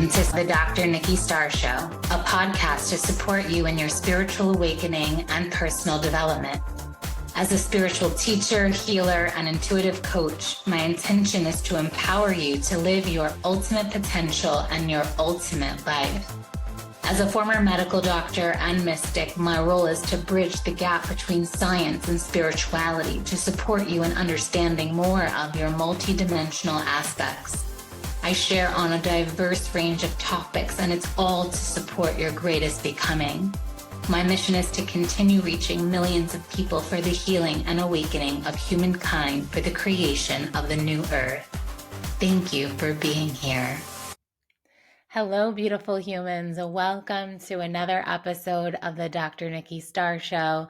Welcome to the Dr. Nikki Starr Show, a podcast to support you in your spiritual awakening and personal development. As a spiritual teacher, healer, and intuitive coach, my intention is to empower you to live your ultimate potential and your ultimate life. As a former medical doctor and mystic, my role is to bridge the gap between science and spirituality to support you in understanding more of your multidimensional aspects. I share on a diverse range of topics, and it's all to support your greatest becoming. My mission is to continue reaching millions of people for the healing and awakening of humankind for the creation of the new earth. Thank you for being here. Hello, beautiful humans. Welcome to another episode of the Dr. Nikki Starr Show.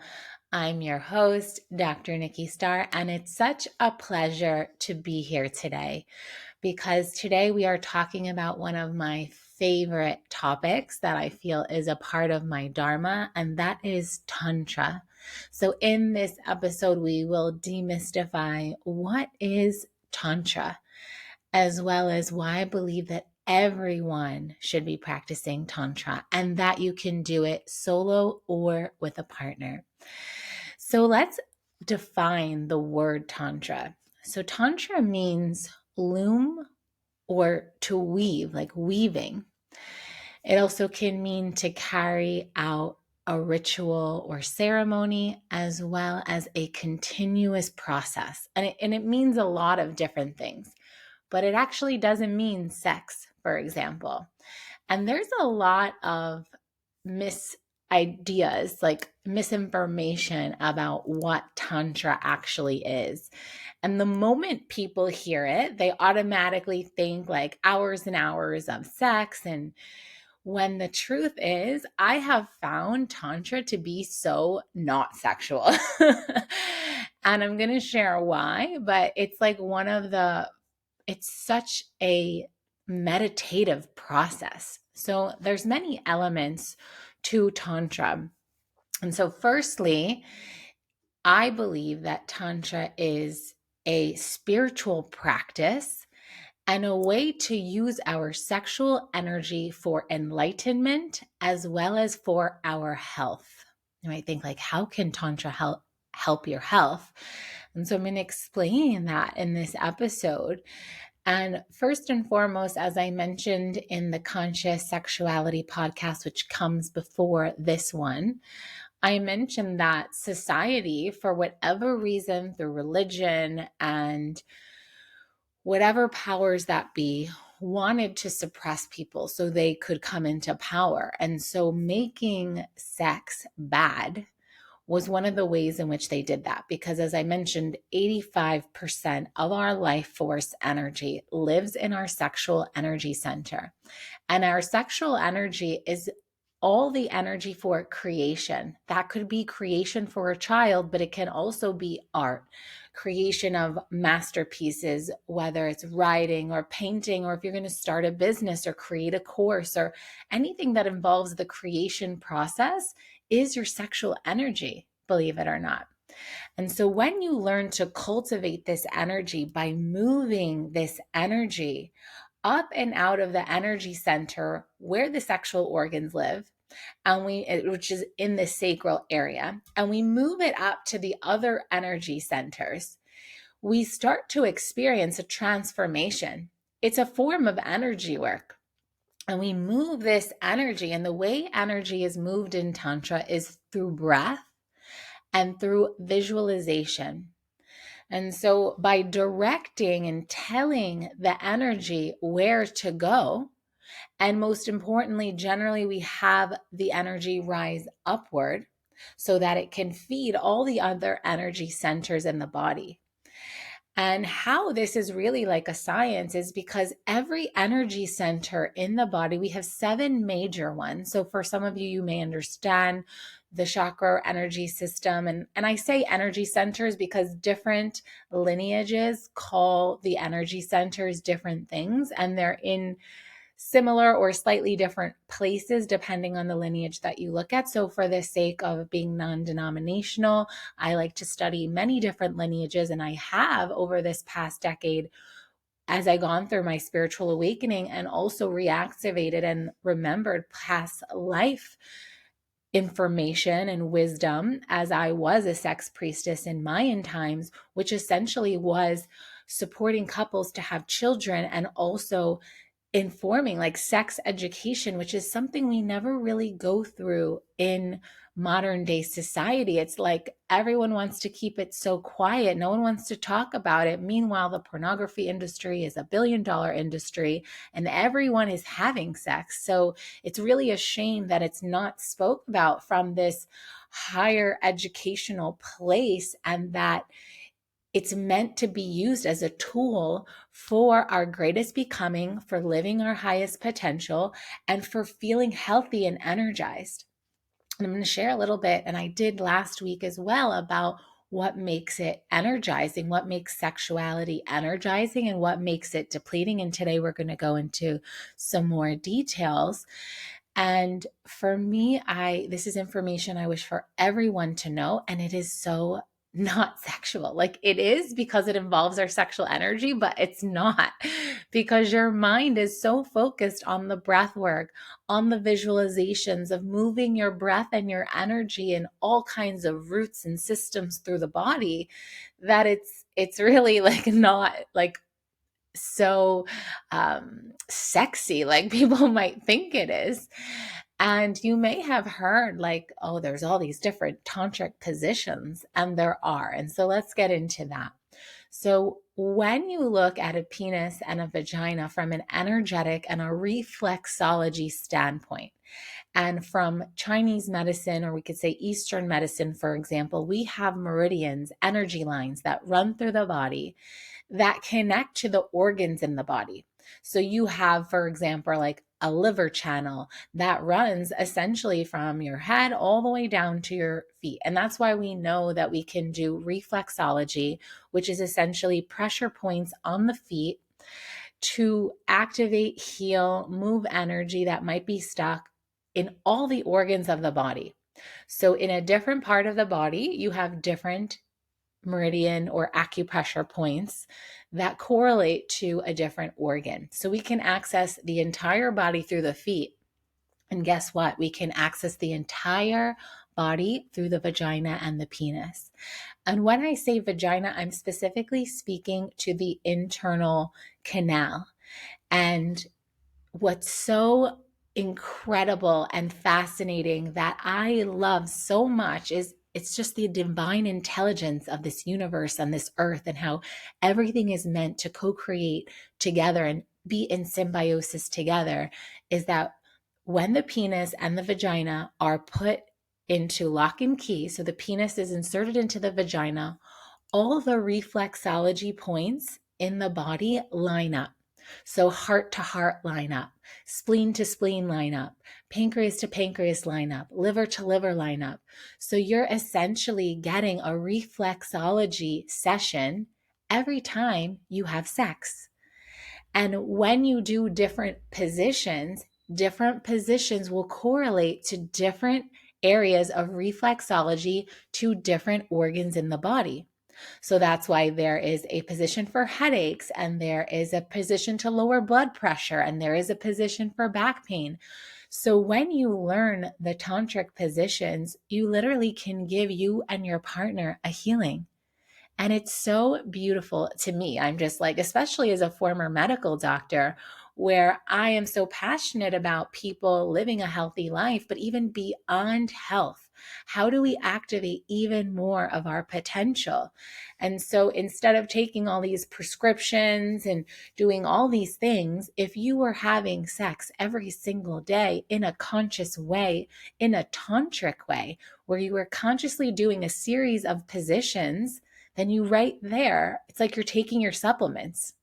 I'm your host, Dr. Nikki Starr, and it's such a pleasure to be here today because today we are talking about one of my favorite topics that I feel is a part of my Dharma, and that is Tantra. So in this episode, we will demystify what is Tantra, as well as why I believe that everyone should be practicing Tantra and that you can do it solo or with a partner. So let's define the word Tantra. So Tantra means loom or to weave, like weaving. It also can mean to carry out a ritual or ceremony, as well as a continuous process. And it means a lot of different things, but it actually doesn't mean sex, for example. And there's a lot of ideas, like misinformation about what Tantra actually is. And the moment people hear it, they automatically think like hours and hours of sex. And when the truth is, I have found Tantra to be so not sexual. And I'm going to share why, but it's like it's such a meditative process. So there's many elements to Tantra. And so firstly, I believe that Tantra is a spiritual practice and a way to use our sexual energy for enlightenment as well as for our health. You might think like, how can Tantra help your health? And so I'm going to explain that in this episode. And first and foremost, as I mentioned in the Conscious Sexuality podcast, which comes before this one, I mentioned that society, for whatever reason, through religion and whatever powers that be, wanted to suppress people so they could come into power. And so making sex bad was one of the ways in which they did that. Because as I mentioned, 85% of our life force energy lives in our sexual energy center. And our sexual energy is all the energy for creation. That could be creation for a child, but it can also be art, creation of masterpieces, whether it's writing or painting, or if you're going to start a business or create a course or anything that involves the creation process is your sexual energy, believe it or not. And so when you learn to cultivate this energy by moving this energy up and out of the energy center where the sexual organs live, which is in the sacral area, and we move it up to the other energy centers, we start to experience a transformation. It's a form of energy work. And we move this energy, and the way energy is moved in Tantra is through breath and through visualization. And so by directing and telling the energy where to go, and most importantly, generally we have the energy rise upward so that it can feed all the other energy centers in the body. And how this is really like a science is because every energy center in the body, we have 7 major ones. So for some of you, you may understand the chakra energy system. And I say energy centers because different lineages call the energy centers different things, and they're in similar or slightly different places depending on the lineage that you look at. So for the sake of being non-denominational, I like to study many different lineages, and I have over this past decade as I gone through my spiritual awakening and also reactivated and remembered past life information and wisdom as I was a sex priestess in Mayan times, which essentially was supporting couples to have children and also informing like sex education, which is something we never really go through in modern day society. It's like everyone wants to keep it so quiet. No one wants to talk about it. Meanwhile, the pornography industry is $1 billion industry and everyone is having sex. So it's really a shame that it's not spoke about from this higher educational place, and that it's meant to be used as a tool for our greatest becoming, for living our highest potential, and for feeling healthy and energized. And I'm going to share a little bit, and I did last week as well, about what makes it energizing, what makes sexuality energizing, and what makes it depleting. And today we're going to go into some more details. And for me, this is information I wish for everyone to know, and it is so not sexual. Like, it is because it involves our sexual energy, but it's not, because your mind is so focused on the breath work, on the visualizations of moving your breath and your energy and all kinds of roots and systems through the body, that it's really like not like so sexy like people might think it is. And you may have heard like, oh, there's all these different tantric positions, and there are. And so let's get into that. So when you look at a penis and a vagina from an energetic and a reflexology standpoint, and from Chinese medicine, or we could say Eastern medicine, for example, we have meridians, energy lines that run through the body that connect to the organs in the body. So you have, for example, like a liver channel that runs essentially from your head all the way down to your feet. And that's why we know that we can do reflexology, which is essentially pressure points on the feet to activate, heal, move energy that might be stuck in all the organs of the body. So in a different part of the body, you have different meridian or acupressure points that correlate to a different organ. So we can access the entire body through the feet. And guess what? We can access the entire body through the vagina and the penis. And when I say vagina, I'm specifically speaking to the internal canal. And what's so incredible and fascinating that I love so much is it's just the divine intelligence of this universe and this earth, and how everything is meant to co-create together and be in symbiosis together, is that when the penis and the vagina are put into lock and key, so the penis is inserted into the vagina, all the reflexology points in the body line up. So heart to heart line up, spleen to spleen line up, pancreas to pancreas line up, liver to liver line up. So you're essentially getting a reflexology session every time you have sex. And when you do different positions will correlate to different areas of reflexology to different organs in the body. So that's why there is a position for headaches, and there is a position to lower blood pressure, and there is a position for back pain. So when you learn the tantric positions, you literally can give you and your partner a healing. And it's so beautiful to me. I'm just like, especially as a former medical doctor, where I am so passionate about people living a healthy life, but even beyond health. How do we activate even more of our potential? And so instead of taking all these prescriptions and doing all these things, if you were having sex every single day in a conscious way, in a tantric way, where you were consciously doing a series of positions, then you right there, it's like you're taking your supplements.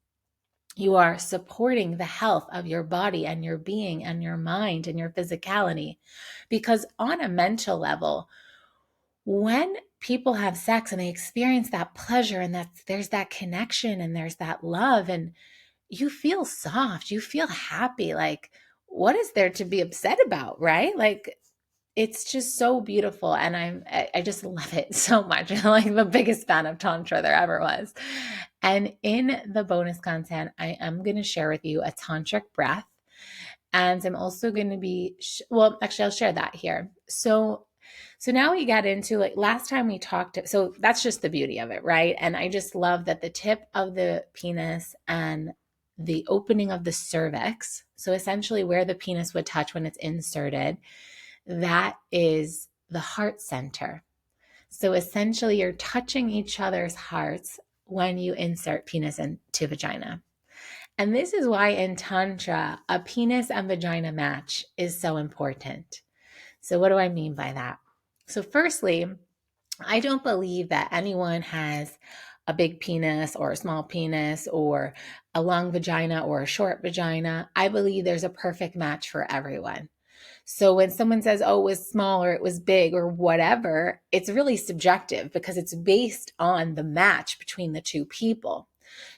You are supporting the health of your body and your being and your mind and your physicality. Because on a mental level, when people have sex and they experience that pleasure, and that there's that connection and there's that love, and you feel soft, you feel happy, like, what is there to be upset about, right? Like, it's just so beautiful, and I just love it so much. I'm like the biggest fan of Tantra there ever was. And in the bonus content, I am going to share with you a tantric breath. And I'm also going to be, well, actually, I'll share that here. So now we got into, like, last time we talked, so that's just the beauty of it, right? And I just love that the tip of the penis and the opening of the cervix, so essentially where the penis would touch when it's inserted, that is the heart center. So essentially you're touching each other's hearts when you insert penis into vagina. And this is why in Tantra, a penis and vagina match is so important. So what do I mean by that? So firstly, I don't believe that anyone has a big penis or a small penis or a long vagina or a short vagina. I believe there's a perfect match for everyone. So when someone says, oh, it was small or it was big or whatever, it's really subjective because it's based on the match between the two people.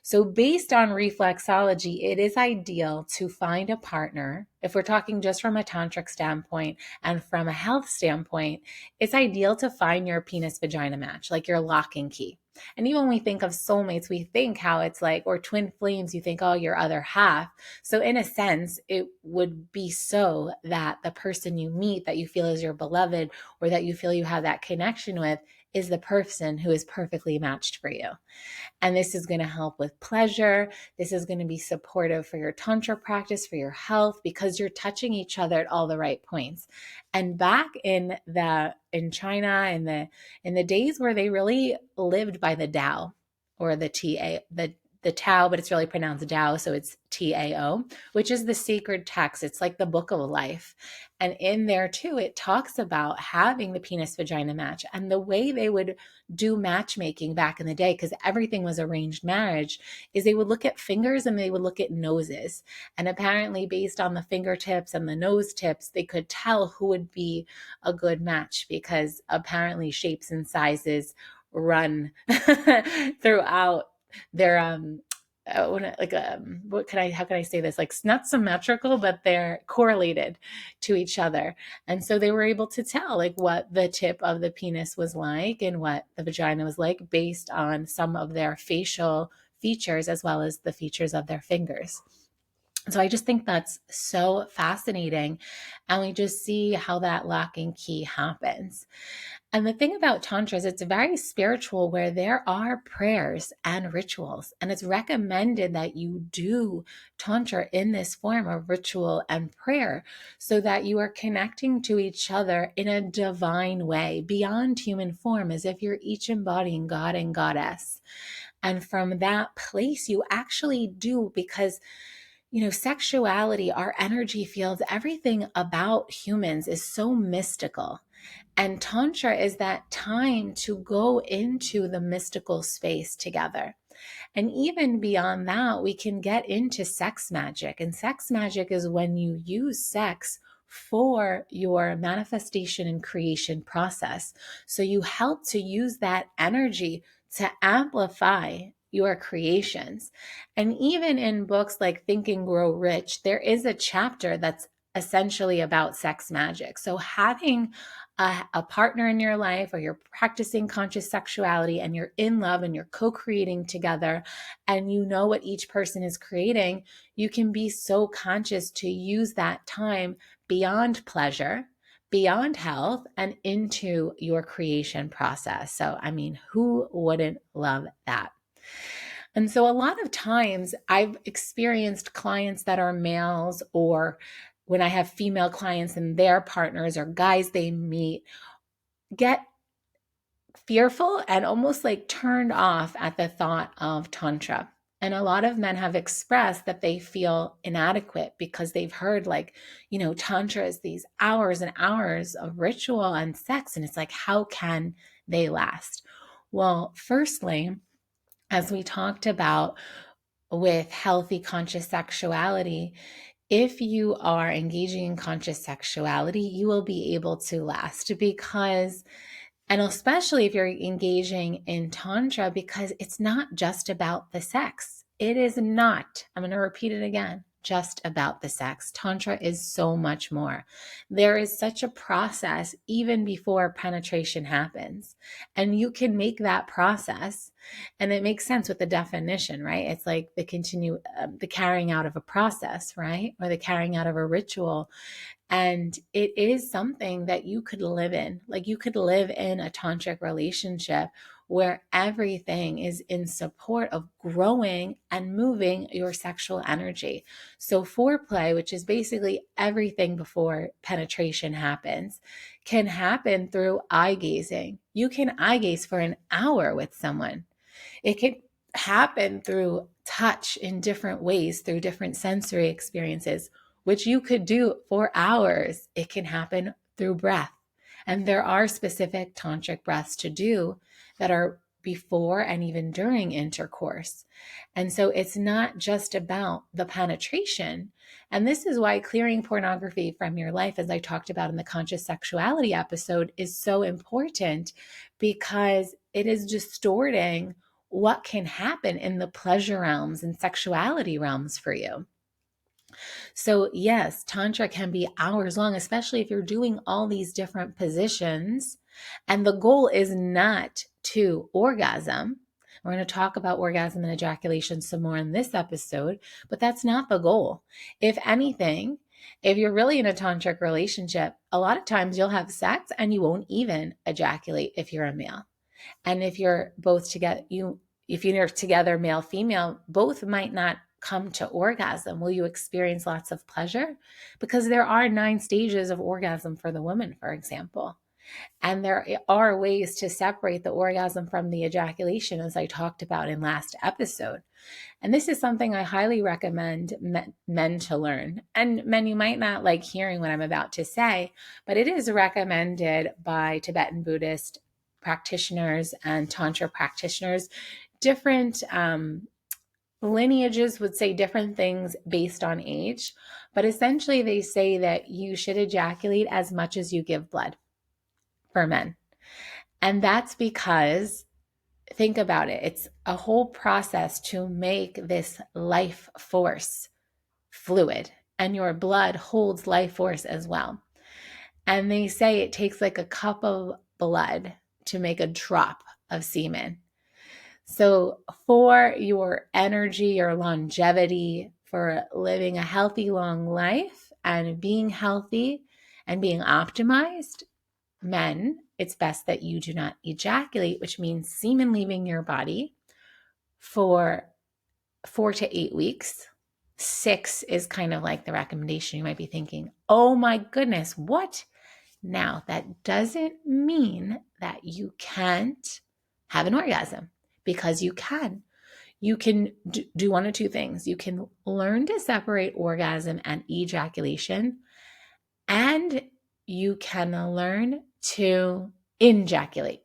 So based on reflexology, it is ideal to find a partner. If we're talking just from a tantric standpoint and from a health standpoint, it's ideal to find your penis vagina match, like your lock and key. And even when we think of soulmates, we think how it's like, or twin flames, you think, oh, your other half. So in a sense, it would be so that the person you meet that you feel is your beloved or that you feel you have that connection with is the person who is perfectly matched for you. And this is going to help with pleasure. This is going to be supportive for your Tantra practice, for your health, because you're touching each other at all the right points. And back in China, in the days where they really lived by the Tao, or the Tao, but it's really pronounced Tao, so it's Tao, which is the sacred text. It's like the book of life. And in there too, it talks about having the penis vagina match, and the way they would do matchmaking back in the day, because everything was arranged marriage, is they would look at fingers and they would look at noses. And apparently based on the fingertips and the nose tips, they could tell who would be a good match, because apparently shapes and sizes run throughout their how can I say this, like, not symmetrical, but they're correlated to each other. And so they were able to tell, like, what the tip of the penis was like and what the vagina was like based on some of their facial features as well as the features of their fingers. So I just think that's so fascinating. And we just see how that lock and key happens. And the thing about Tantra is it's very spiritual, where there are prayers and rituals. And it's recommended that you do Tantra in this form of ritual and prayer, so that you are connecting to each other in a divine way, beyond human form, as if you're each embodying God and Goddess. And from that place, you actually do, because sexuality, our energy fields, everything about humans is so mystical. And Tantra is that time to go into the mystical space together. And even beyond that, we can get into sex magic. And sex magic is when you use sex for your manifestation and creation process. So you help to use that energy to amplify your creations. And even in books like Think and Grow Rich, there is a chapter that's essentially about sex magic. So having a partner in your life, or you're practicing conscious sexuality and you're in love and you're co-creating together and you know what each person is creating, you can be so conscious to use that time beyond pleasure, beyond health, and into your creation process. So, I mean, who wouldn't love that? And so a lot of times I've experienced clients that are males, or when I have female clients and their partners or guys they meet, get fearful and almost like turned off at the thought of Tantra. And a lot of men have expressed that they feel inadequate because they've heard, like, Tantra is these hours and hours of ritual and sex. And it's like, how can they last? Well, firstly, as we talked about with healthy conscious sexuality, if you are engaging in conscious sexuality, you will be able to last, because, and especially if you're engaging in Tantra, because it's not just about the sex. It is not. I'm going to repeat it again. just about the sex. Tantra is so much more. There is such a process even before penetration happens. And you can make that process, and it makes sense with the definition, right? It's like the carrying out of a process, right? Or the carrying out of a ritual. And it is something that you could live in. Like you could live in a tantric relationship where everything is in support of growing and moving your sexual energy. So, foreplay, which is basically everything before penetration happens, can happen through eye gazing. You can eye gaze for an hour with someone. It can happen through touch in different ways, through different sensory experiences, which you could do for hours. It can happen through breath. And there are specific tantric breaths to do that are before and even during intercourse. And so it's not just about the penetration. And this is why clearing pornography from your life, as I talked about in the conscious sexuality episode, is so important, because it is distorting what can happen in the pleasure realms and sexuality realms for you. So, yes, Tantra can be hours long, especially if you're doing all these different positions. And the goal is not to orgasm. We're going to talk about orgasm and ejaculation some more in this episode, but that's not the goal. If anything, if you're really in a tantric relationship, a lot of times you'll have sex and you won't even ejaculate if you're a male. And if you're both together, if you're together, male, female, both might not come to orgasm. Will you experience lots of pleasure? Because there are 9 stages of orgasm for the woman, for example. And there are ways to separate the orgasm from the ejaculation, as I talked about in last episode. And this is something I highly recommend men to learn. And men, you might not like hearing what I'm about to say, but it is recommended by Tibetan Buddhist practitioners and Tantra practitioners. Different lineages would say different things based on age, but essentially they say that you should ejaculate as much as you give blood for men. And that's because, think about it, it's a whole process to make this life force fluid, and your blood holds life force as well. And they say it takes like a cup of blood to make a drop of semen. So for your energy, your longevity, for living a healthy, long life and being healthy and being optimized, men, it's best that you do not ejaculate, which means semen leaving your body, for 4 to 8 weeks. 6 is kind of like the recommendation. You might be thinking, oh my goodness, what? Now, that doesn't mean that you can't have an orgasm, because you can. You can do one of two things. You can learn to separate orgasm and ejaculation, and you can learn to injaculate.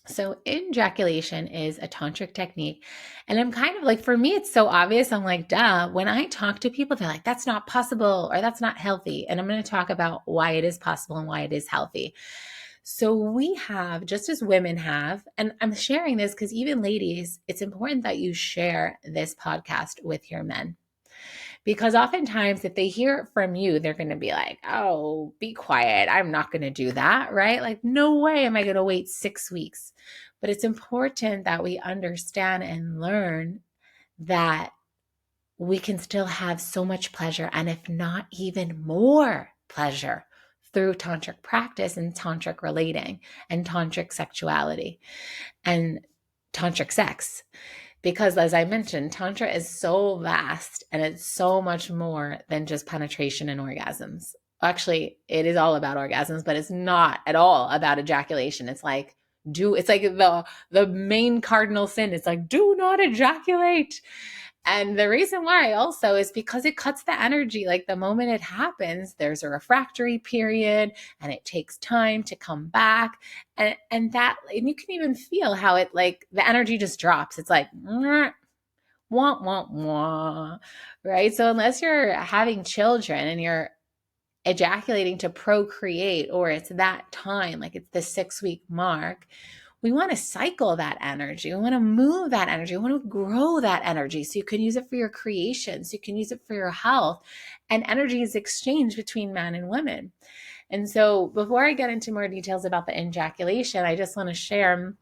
So injaculation is a tantric technique. And I'm kind of like, for me, it's so obvious. I'm like, duh. When I talk to people, they're like, that's not possible or that's not healthy. And I'm going to talk about why it is possible and why it is healthy. So we have, just as women have, and I'm sharing this because even ladies, it's important that you share this podcast with your men. Because oftentimes, if they hear it from you, they're going to be like, oh, be quiet. I'm not going to do that, right? Like, no way am I going to wait 6 weeks. But it's important that we understand and learn that we can still have so much pleasure, and if not even more pleasure, through tantric practice and tantric relating and tantric sexuality and tantric sex. Because as I mentioned, Tantra is so vast and it's so much more than just penetration and orgasms. Actually, it is all about orgasms, but it's not at all about ejaculation. It's like the main cardinal sin. It's like, do not ejaculate. And the reason why also is because it cuts the energy. Like the moment it happens, there's a refractory period and it takes time to come back. And you can even feel how it, like, the energy just drops. It's like, wah, wah, wah, right? So unless you're having children and you're ejaculating to procreate, or it's that time, like it's the 6-week mark, we want to cycle that energy. We want to move that energy. We want to grow that energy so you can use it for your creation, so you can use it for your health. And energy is exchanged between men and women. And so before I get into more details about the ejaculation, I just want to share.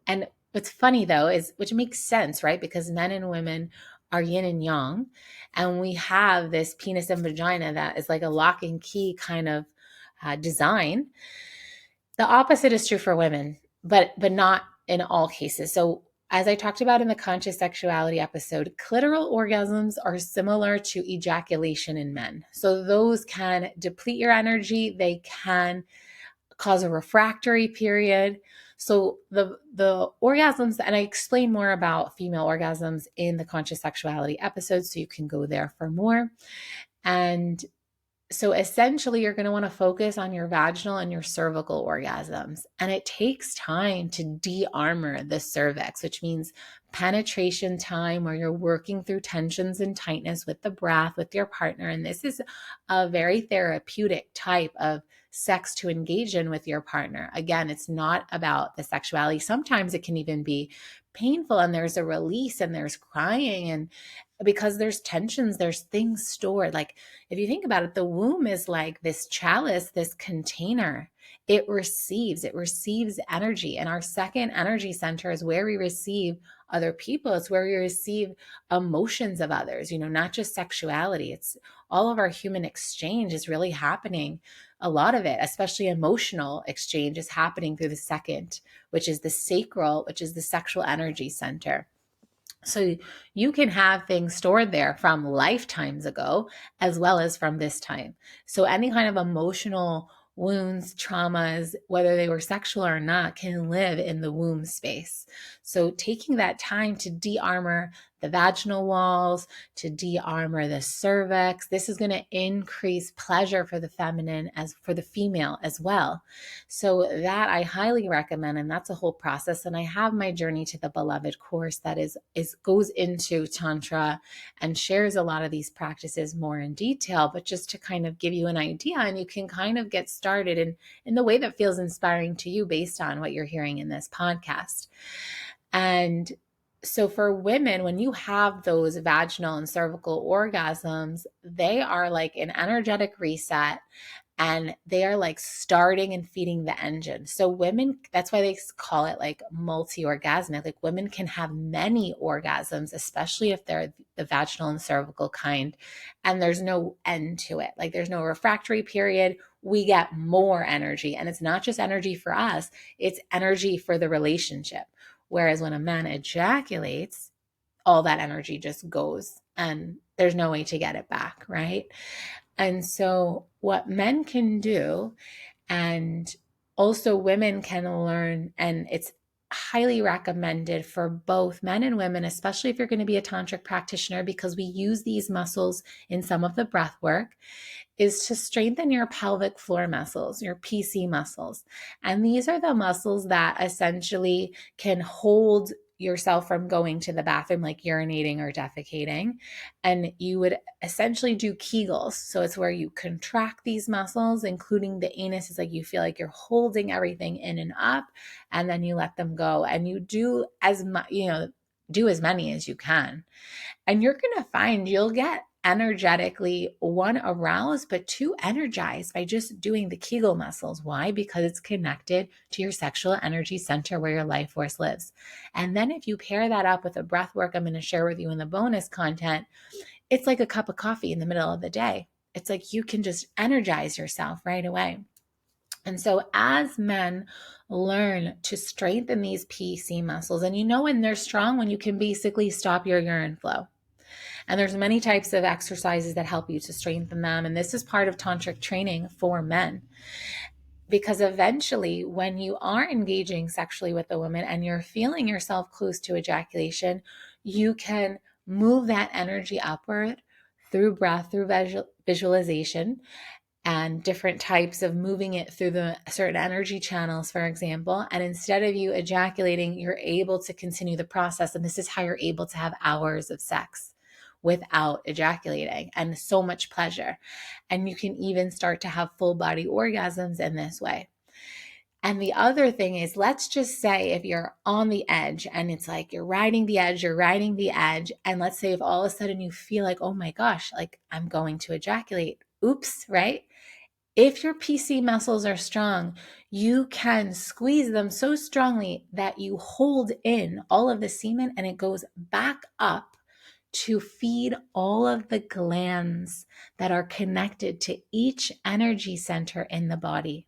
And what's funny though is, which makes sense, right? Because men and women are yin and yang, and we have this penis and vagina that is like a lock and key kind of design. The opposite is true for women, but not in all cases. So as I talked about in the conscious sexuality episode, clitoral orgasms are similar to ejaculation in men. So those can deplete your energy. They can cause a refractory period. So the orgasms, and I explain more about female orgasms in the conscious sexuality episode, so you can go there for more. And so essentially, you're going to want to focus on your vaginal and your cervical orgasms. And it takes time to de-armor the cervix, which means penetration time where you're working through tensions and tightness with the breath, with your partner. And this is a very therapeutic type of sex to engage in with your partner. Again, it's not about the sexuality. Sometimes it can even be painful and there's a release and there's crying, and because there's tensions, there's things stored. Like if you think about it, the womb is like this chalice, this container. It receives energy. And our second energy center is where we receive other people. It's where we receive emotions of others, not just sexuality. It's all of our human exchange is really happening. A lot of it, especially emotional exchange, is happening through the second, which is the sacral, which is the sexual energy center. So you can have things stored there from lifetimes ago, as well as from this time. So any kind of emotional wounds, traumas, whether they were sexual or not, can live in the womb space. So taking that time to de-armor the vaginal walls, to de-armor the cervix, this is going to increase pleasure for the feminine as for the female as well. So that I highly recommend, and that's a whole process. And I have my Journey to the Beloved course that is goes into Tantra and shares a lot of these practices more in detail, but just to kind of give you an idea, and you can kind of get started in the way that feels inspiring to you based on what you're hearing in this podcast. And so for women, when you have those vaginal and cervical orgasms, they are like an energetic reset, and they are like starting and feeding the engine. So women, that's why they call it like multi-orgasmic. Like women can have many orgasms, especially if they're the vaginal and cervical kind, and there's no end to it. Like there's no refractory period. We get more energy, and it's not just energy for us, it's energy for the relationship. Whereas when a man ejaculates, all that energy just goes and there's no way to get it back, right? And so what men can do, and also women can learn, and it's highly recommended for both men and women, especially if you're going to be a tantric practitioner, because we use these muscles in some of the breath work, is to strengthen your pelvic floor muscles, your PC muscles. And these are the muscles that essentially can hold yourself from going to the bathroom, like urinating or defecating. And you would essentially do Kegels. So it's where you contract these muscles, including the anus. It's like you feel like you're holding everything in and up, and then you let them go. And you do as much, do as many as you can. And you're going to find you'll get energetically, one, aroused, but two, energized by just doing the Kegel muscles. Why? Because it's connected to your sexual energy center where your life force lives. And then if you pair that up with the breath work I'm going to share with you in the bonus content, it's like a cup of coffee in the middle of the day. It's like you can just energize yourself right away. And so as men learn to strengthen these PC muscles, and when they're strong, when you can basically stop your urine flow. And there's many types of exercises that help you to strengthen them. And this is part of tantric training for men. Because eventually, when you are engaging sexually with a woman and you're feeling yourself close to ejaculation, you can move that energy upward through breath, through visualization, and different types of moving it through the certain energy channels, for example. And instead of you ejaculating, you're able to continue the process. And this is how you're able to have hours of sex without ejaculating, and so much pleasure. And you can even start to have full body orgasms in this way. And the other thing is, let's just say if you're on the edge and it's like you're riding the edge, and let's say if all of a sudden you feel like, oh my gosh, like I'm going to ejaculate. Oops, right? If your PC muscles are strong, you can squeeze them so strongly that you hold in all of the semen and it goes back up to feed all of the glands that are connected to each energy center in the body.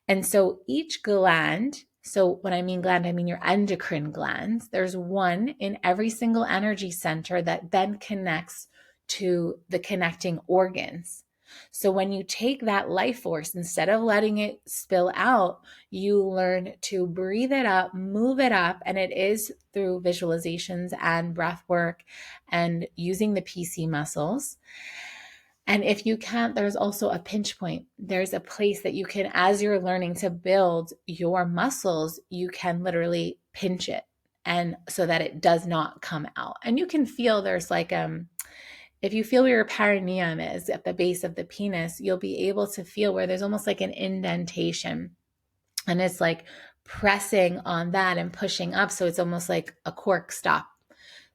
And so each gland, so when I mean gland, I mean your endocrine glands. There's one in every single energy center that then connects to the connecting organs. So when you take that life force, instead of letting it spill out, you learn to breathe it up, move it up, and it is through visualizations and breath work and using the PC muscles. And if you can't, there's also a pinch point. There's a place that you can, as you're learning to build your muscles, you can literally pinch it, and so that it does not come out. And you can feel there's like, if you feel where your perineum is at the base of the penis, you'll be able to feel where there's almost like an indentation. And it's like pressing on that and pushing up. So it's almost like a cork stop,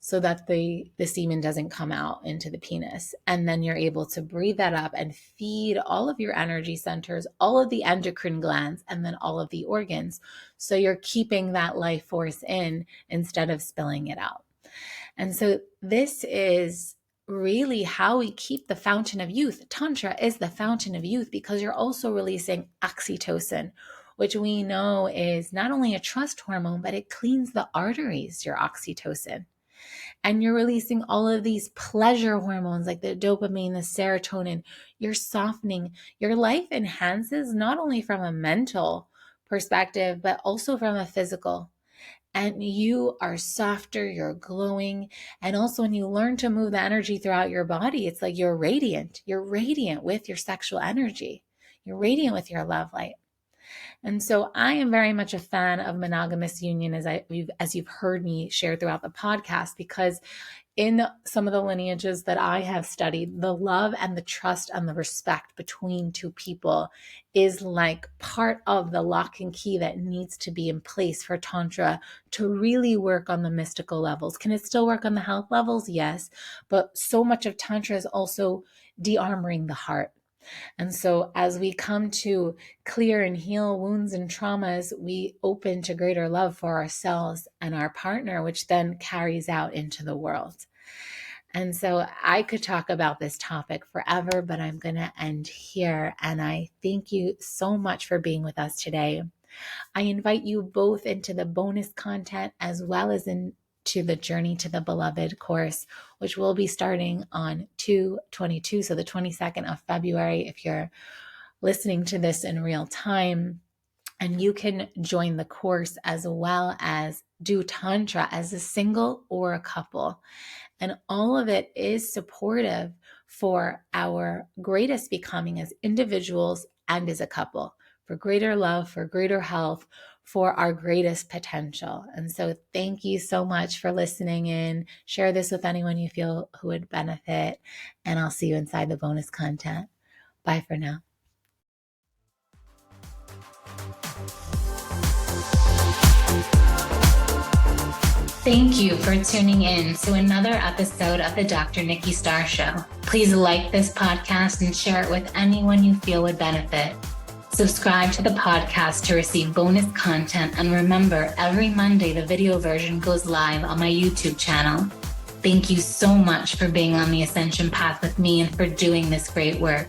so that the semen doesn't come out into the penis. And then you're able to breathe that up and feed all of your energy centers, all of the endocrine glands, and then all of the organs. So you're keeping that life force in instead of spilling it out. And so this is really how we keep the fountain of youth. Tantra is the fountain of youth because you're also releasing oxytocin, which we know is not only a trust hormone, but it cleans the arteries, your oxytocin. And you're releasing all of these pleasure hormones like the dopamine, the serotonin. You're softening. Your life enhances not only from a mental perspective, but also from a physical. And you are softer, you're glowing. And also when you learn to move the energy throughout your body, it's like you're radiant. You're radiant with your sexual energy. You're radiant with your love light. And so I am very much a fan of monogamous union, as you've heard me share throughout the podcast, because in some of the lineages that I have studied, the love and the trust and the respect between two people is like part of the lock and key that needs to be in place for Tantra to really work on the mystical levels. Can it still work on the health levels? Yes. But so much of Tantra is also de-armoring the heart. And so as we come to clear and heal wounds and traumas, we open to greater love for ourselves and our partner, which then carries out into the world. And so I could talk about this topic forever, but I'm going to end here. And I thank you so much for being with us today. I invite you both into the bonus content as well as into the Journey to the Beloved course, which will be starting on 2/22, so the 22nd of February, if you're listening to this in real time. And you can join the course as well as do Tantra as a single or a couple. And all of it is supportive for our greatest becoming as individuals and as a couple, for greater love, for greater health, for our greatest potential. And so thank you so much for listening in. Share this with anyone you feel who would benefit. And I'll see you inside the bonus content. Bye for now. Thank you for tuning in to another episode of the Dr. Nikki Starr Show. Please like this podcast and share it with anyone you feel would benefit. Subscribe to the podcast to receive bonus content. And remember, every Monday, the video version goes live on my YouTube channel. Thank you so much for being on the ascension path with me and for doing this great work.